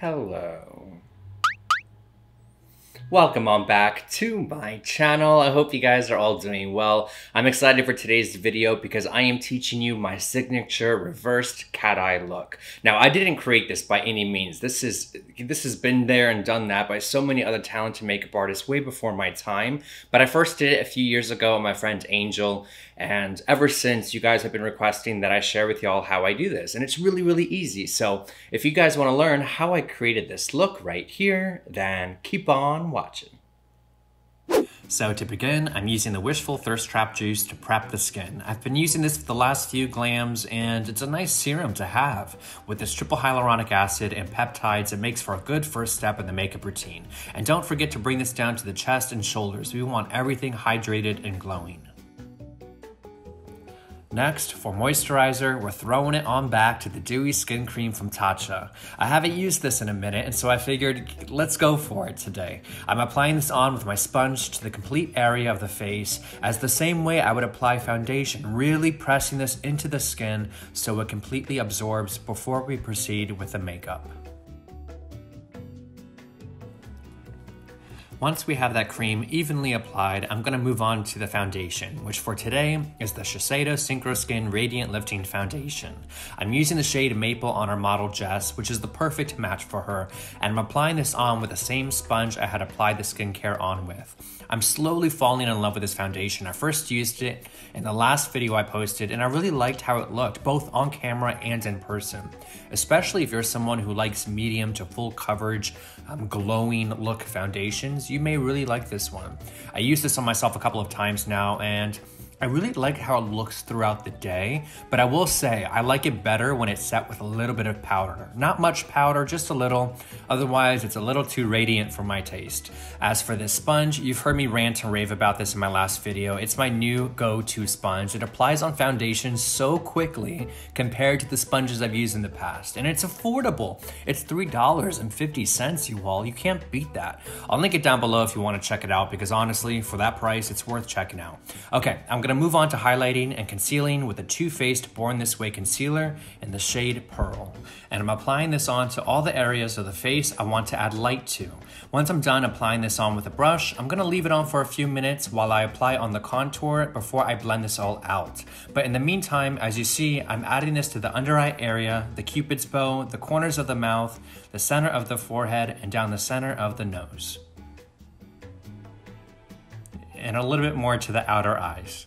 Hello. Welcome on back to my channel. I hope you guys are all doing well. I'm excited for today's video because I am teaching you my signature reversed cat eye look. Now, I didn't create this by any means. This has been there and done that by so many other talented makeup artists way before my time. But I first did it a few years ago with my friend Angel, and ever since you guys have been requesting that I share with y'all how I do this. And it's really, really easy. So if you guys want to learn how I created this look right here, then keep on watching. So to begin, I'm using the Wishful Thirst Trap Juice to prep the skin. I've been using this for the last few glams, and it's a nice serum to have. With this triple hyaluronic acid and peptides, it makes for a good first step in the makeup routine. And don't forget to bring this down to the chest and shoulders. We want everything hydrated and glowing. Next, for moisturizer, we're throwing it on back to the Dewy Skin Cream from Tatcha. I haven't used this in a minute, and so I figured, let's go for it today. I'm applying this on with my sponge to the complete area of the face, as the same way I would apply foundation, really pressing this into the skin so it completely absorbs before we proceed with the makeup. Once we have that cream evenly applied, I'm going to move on to the foundation, which for today is the Shiseido Synchro Skin Radiant Lifting Foundation. I'm using the shade Maple on our model Jess, which is the perfect match for her, and I'm applying this on with the same sponge I had applied the skincare on with. I'm slowly falling in love with this foundation. I first used it in the last video I posted, and I really liked how it looked, both on camera and in person. Especially if you're someone who likes medium to full coverage, glowing look foundations, you may really like this one. I used this on myself a couple of times now, and I really like how it looks throughout the day, but I will say I like it better when it's set with a little bit of powder. Not much powder, just a little. Otherwise, it's a little too radiant for my taste. As for this sponge, you've heard me rant and rave about this in my last video. It's my new go-to sponge. It applies on foundation so quickly compared to the sponges I've used in the past, and it's affordable. It's $3.50, you all. You can't beat that. I'll link it down below if you want to check it out, because honestly, for that price, it's worth checking out. Okay, I'm going to move on to highlighting and concealing with the Too Faced Born This Way concealer in the shade Pearl. And I'm applying this on to all the areas of the face I want to add light to. Once I'm done applying this on with a brush, I'm going to leave it on for a few minutes while I apply on the contour before I blend this all out. But in the meantime, as you see, I'm adding this to the under eye area, the cupid's bow, the corners of the mouth, the center of the forehead, and down the center of the nose. And a little bit more to the outer eyes.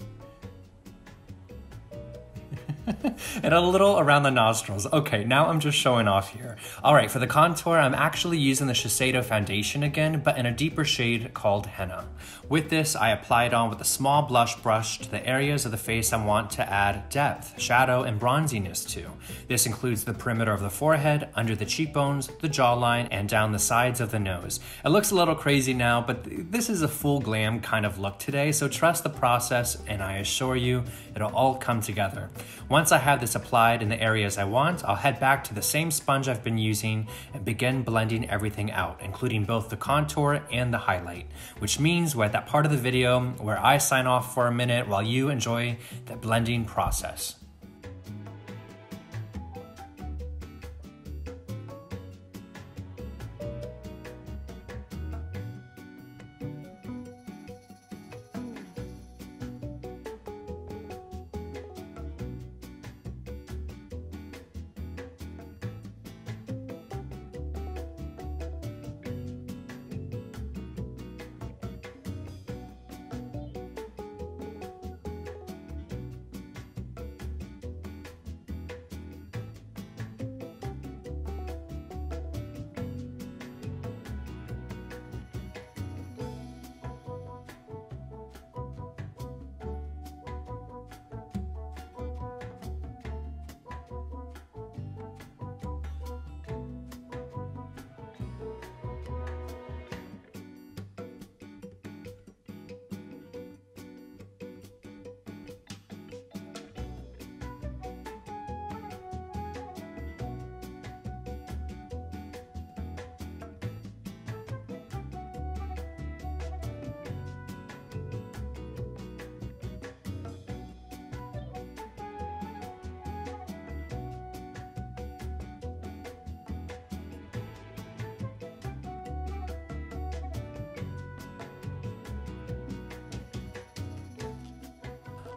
And a little around the nostrils. Okay, now I'm just showing off here. All right, for the contour, I'm actually using the Shiseido foundation again, but in a deeper shade called Henna. With this, I apply it on with a small blush brush to the areas of the face I want to add depth, shadow, and bronziness to. This includes the perimeter of the forehead, under the cheekbones, the jawline, and down the sides of the nose. It looks a little crazy now, but this is a full glam kind of look today, so trust the process, and I assure you, it'll all come together. Once I have this applied in the areas I want, I'll head back to the same sponge I've been using and begin blending everything out, including both the contour and the highlight, which means we're at that part of the video where I sign off for a minute while you enjoy the blending process.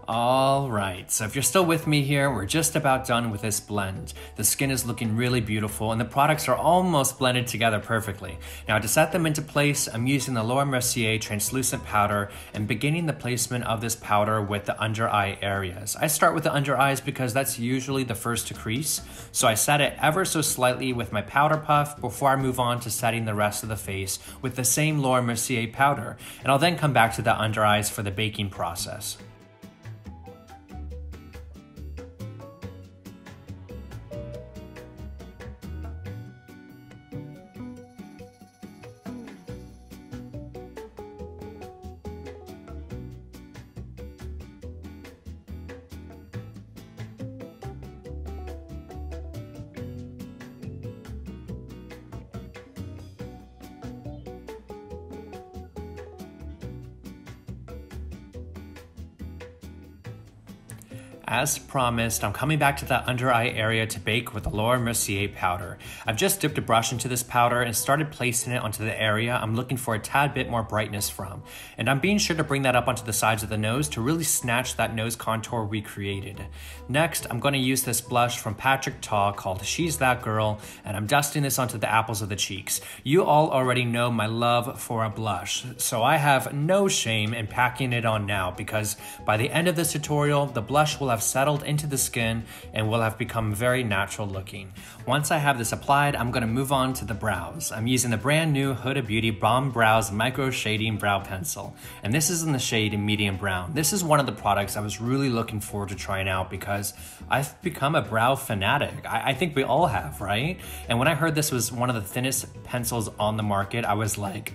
All right, so if you're still with me here, we're just about done with this blend. The skin is looking really beautiful and the products are almost blended together perfectly. Now to set them into place, I'm using the Laura Mercier translucent powder and beginning the placement of this powder with the under eye areas. I start with the under eyes because that's usually the first to crease, so I set it ever so slightly with my powder puff before I move on to setting the rest of the face with the same Laura Mercier powder, and I'll then come back to the under eyes for the baking process. As promised, I'm coming back to that under eye area to bake with the Laura Mercier powder. I've just dipped a brush into this powder and started placing it onto the area I'm looking for a tad bit more brightness from. And I'm being sure to bring that up onto the sides of the nose to really snatch that nose contour we created. Next, I'm going to use this blush from Patrick Ta called She's That Girl, and I'm dusting this onto the apples of the cheeks. You all already know my love for a blush, so I have no shame in packing it on now because by the end of this tutorial, the blush will have settled into the skin and will have become very natural looking. Once I have this applied, I'm going to move on to the brows. I'm using the brand new Huda Beauty Bomb Brows Micro Shading Brow Pencil, and this is in the shade Medium Brown. This is one of the products I was really looking forward to trying out because I've become a brow fanatic. I think we all have, right? And when I heard this was one of the thinnest pencils on the market, I was like,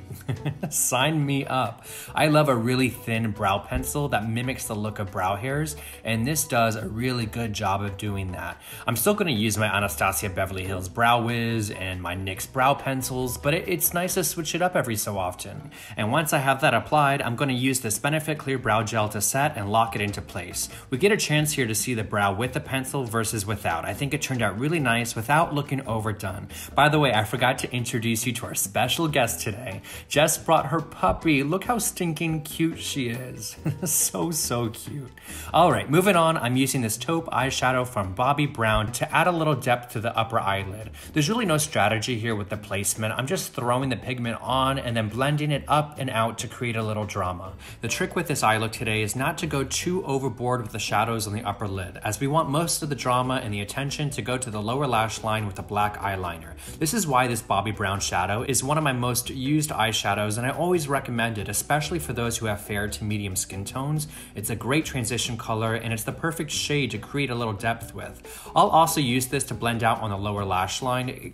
sign me up. I love a really thin brow pencil that mimics the look of brow hairs, and this does a really good job of doing that. I'm still going to use my Anastasia Beverly Hills Brow Wiz and my NYX brow pencils, but it's nice to switch it up every so often. And once I have that applied, I'm going to use this Benefit Clear Brow Gel to set and lock it into place. We get a chance here to see the brow with the pencil versus without. I think it turned out really nice without looking overdone. By the way, I forgot to introduce you to our special guest today. Jess brought her puppy. Look how stinking cute she is. So cute. All right, moving on, I'm using this taupe eyeshadow from Bobbi Brown to add a little depth to the upper eyelid. There's really no strategy here with the placement. I'm just throwing the pigment on and then blending it up and out to create a little drama. The trick with this eye look today is not to go too overboard with the shadows on the upper lid, as we want most of the drama and the attention to go to the lower lash line with a black eyeliner. This is why this Bobbi Brown shadow is one of my most used eyeshadows, and I always recommend it, especially for those who have fair to medium skin tones. It's a great transition color, and it's the perfect shade to create a little depth with. I'll also use this to blend out on the lower lash line.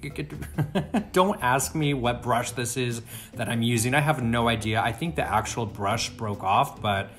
Don't ask me what brush this is that I'm using. I have no idea. I think the actual brush broke off, but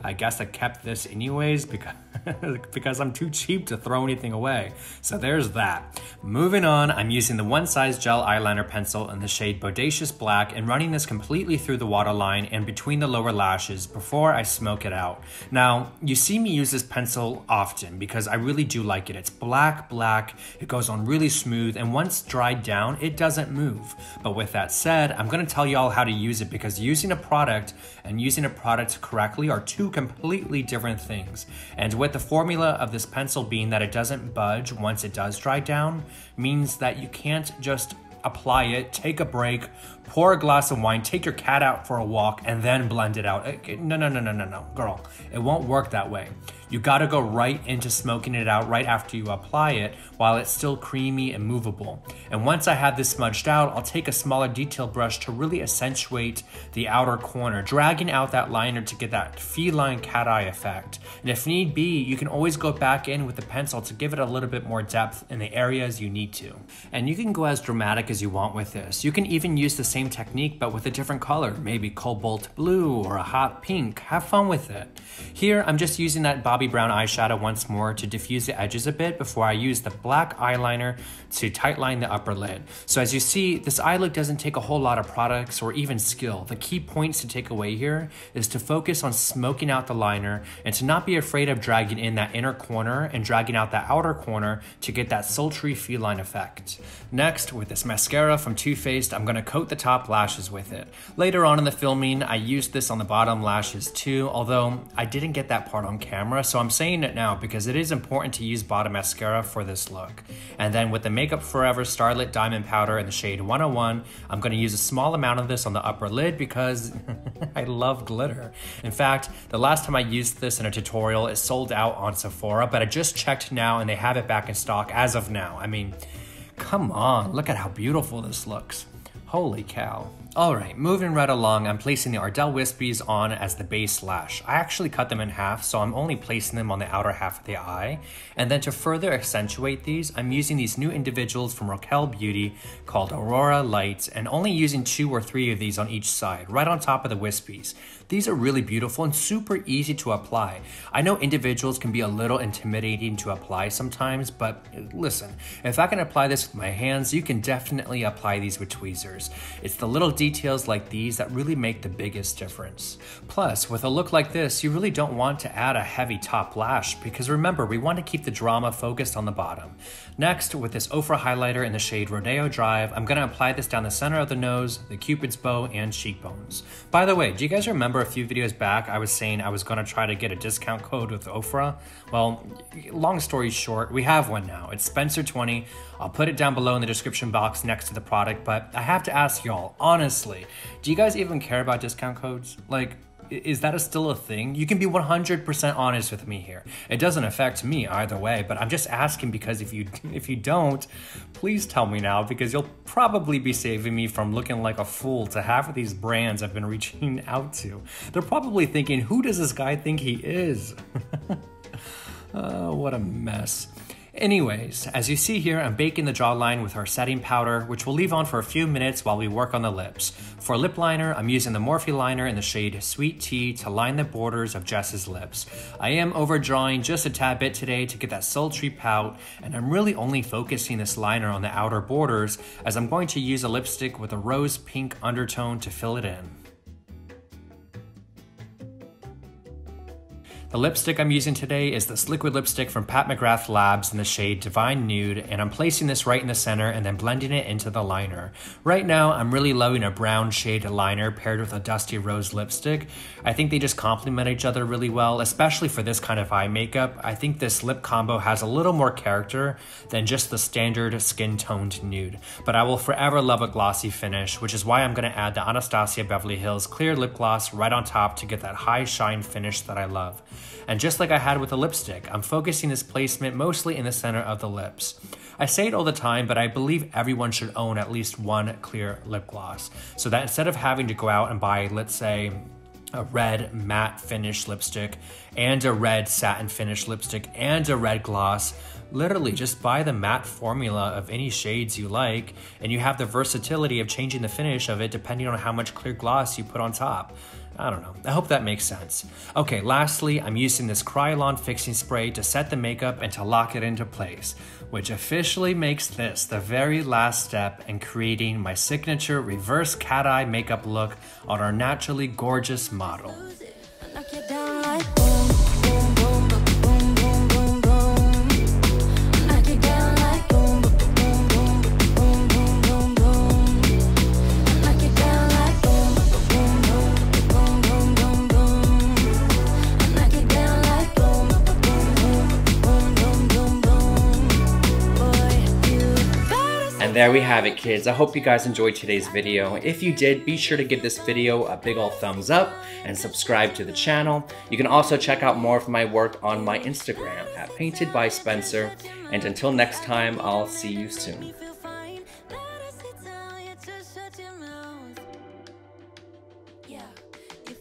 I guess I kept this anyways because I'm too cheap to throw anything away. So there's that. Moving on, I'm using the One Size Gel Eyeliner Pencil in the shade Bodacious Black and running this completely through the waterline and between the lower lashes before I smoke it out. Now, you see me use this pencil often because I really do like it. It's black, it goes on really smooth, and once dried down, it doesn't move. But with that said, I'm gonna tell y'all how to use it because using a product and using a product correctly are two completely different things. And with the formula of this pencil being that it doesn't budge once it does dry down, means that you can't just apply it, take a break, pour a glass of wine, take your cat out for a walk, and then blend it out. No, girl, it won't work that way. You gotta go right into smoking it out right after you apply it while it's still creamy and movable. And once I have this smudged out, I'll take a smaller detail brush to really accentuate the outer corner, dragging out that liner to get that feline cat eye effect. And if need be, you can always go back in with the pencil to give it a little bit more depth in the areas you need to. And you can go as dramatic as you want with this. You can even use the same technique but with a different color, maybe cobalt blue or a hot pink. Have fun with it. Here, I'm just using that Bobbi Brown eyeshadow once more to diffuse the edges a bit before I use the black eyeliner to tightline the upper lid. So as you see, this eye look doesn't take a whole lot of products or even skill. The key points to take away here is to focus on smoking out the liner and to not be afraid of dragging in that inner corner and dragging out that outer corner to get that sultry feline effect. Next, with this mascara from Too Faced, I'm going to coat the top lashes with it. Later on in the filming, I used this on the bottom lashes too, although I didn't get that part on camera, so I'm saying it now because it is important to use bottom mascara for this look. And then with the Makeup Forever Starlit Diamond Powder in the shade 101, I'm going to use a small amount of this on the upper lid because I love glitter. In fact, the last time I used this in a tutorial, it sold out on Sephora, but I just checked now and they have it back in stock as of now. I mean, come on, look at how beautiful this looks. Holy cow. Alright, moving right along, I'm placing the Ardell Wispies on as the base lash. I actually cut them in half, so I'm only placing them on the outer half of the eye. And then to further accentuate these, I'm using these new individuals from Rokael Beauty called Aurora Lights, and only using 2 or 3 of these on each side, right on top of the Wispies. These are really beautiful and super easy to apply. I know individuals can be a little intimidating to apply sometimes, but listen, if I can apply this with my hands, you can definitely apply these with tweezers. It's the little details like these that really make the biggest difference. Plus, with a look like this, you really don't want to add a heavy top lash because remember, we want to keep the drama focused on the bottom. Next, with this Ofra highlighter in the shade Rodeo Drive, I'm going to apply this down the center of the nose, the cupid's bow, and cheekbones. By the way, do you guys remember a few videos back I was saying I was going to try to get a discount code with Ofra? Well, long story short, we have one now. It's Spencer20. I'll put it down below in the description box next to the product, but I have to ask y'all, honestly, do you guys even care about discount codes? Like, is that still a thing? You can be 100% honest with me here. It doesn't affect me either way, but I'm just asking because if you don't, please tell me now because you'll probably be saving me from looking like a fool to half of these brands I've been reaching out to. They're probably thinking, who does this guy think he is? Oh, what a mess. Anyways, as you see here, I'm baking the jawline with our setting powder, which we'll leave on for a few minutes while we work on the lips. For lip liner, I'm using the Morphe liner in the shade Sweet Tea to line the borders of Jess's lips. I am overdrawing just a tad bit today to get that sultry pout, and I'm really only focusing this liner on the outer borders as I'm going to use a lipstick with a rose pink undertone to fill it in. The lipstick I'm using today is this liquid lipstick from Pat McGrath Labs in the shade Divine Nude, and I'm placing this right in the center and then blending it into the liner. Right now, I'm really loving a brown shade liner paired with a dusty rose lipstick. I think they just complement each other really well, especially for this kind of eye makeup. I think this lip combo has a little more character than just the standard skin-toned nude. But I will forever love a glossy finish, which is why I'm going to add the Anastasia Beverly Hills clear lip gloss right on top to get that high shine finish that I love. And just like I had with the lipstick, I'm focusing this placement mostly in the center of the lips. I say it all the time, but I believe everyone should own at least one clear lip gloss, so that instead of having to go out and buy, let's say, a red matte finish lipstick and a red satin finish lipstick and a red gloss, literally just buy the matte formula of any shades you like, and you have the versatility of changing the finish of it depending on how much clear gloss you put on top. I don't know. I hope that makes sense. Okay, lastly, I'm using this Kryolan fixing spray to set the makeup and to lock it into place, which officially makes this the very last step in creating my signature reverse cat eye makeup look on our naturally gorgeous model. And there we have it, kids. I hope you guys enjoyed today's video. If you did, be sure to give this video a big ol' thumbs up and subscribe to the channel. You can also check out more of my work on my Instagram at Painted by Spencer. And until next time, I'll see you soon.